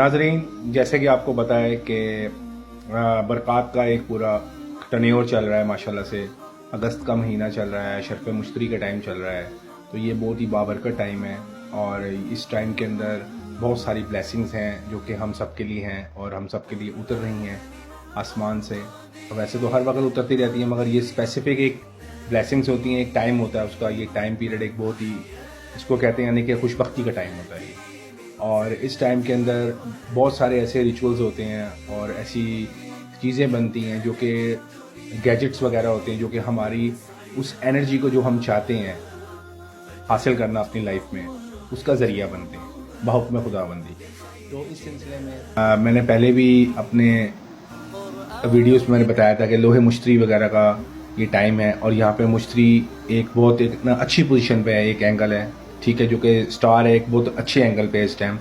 नाजरीन, जैसे कि आपको पता है कि बरक़ात का एक पूरा टन्योर चल रहा है माशाल्लाह से। अगस्त का महीना चल रहा है, शर्फ़ मुश्तरी का टाइम चल रहा है। तो ये बहुत ही बाबरकत टाइम है और इस टाइम के अंदर बहुत सारी ब्लेसिंग्स हैं जो कि हम सब के लिए हैं और हम सब के लिए उतर रही हैं आसमान से। तो वैसे तो हर वक्त उतरती रहती हैं, मगर ये स्पेसिफ़िक एक ब्लेसिंग्स होती हैं, एक टाइम होता है उसका। ये टाइम पीरियड एक बहुत ही, इसको कहते हैं यानी कि खुशबख्ती का टाइम होता है। और इस टाइम के अंदर बहुत सारे ऐसे रिचुअल्स होते हैं और ऐसी चीज़ें बनती हैं जो कि गैजेट्स वगैरह होते हैं जो कि हमारी उस एनर्जी को जो हम चाहते हैं हासिल करना अपनी लाइफ में, उसका ज़रिया बनते हैं बहुक्म खुदाबंदी। तो इस सिलसिले में मैंने पहले भी अपने वीडियोस में मैंने बताया था कि लोहे मुश्तरी वगैरह का ये टाइम है और यहाँ पे मुश्तरी एक बहुत एक इतना अच्छी पोजीशन पे है, एक एंगल है, ठीक है, जो कि स्टार है, एक बहुत अच्छे एंगल पे है इस टाइम।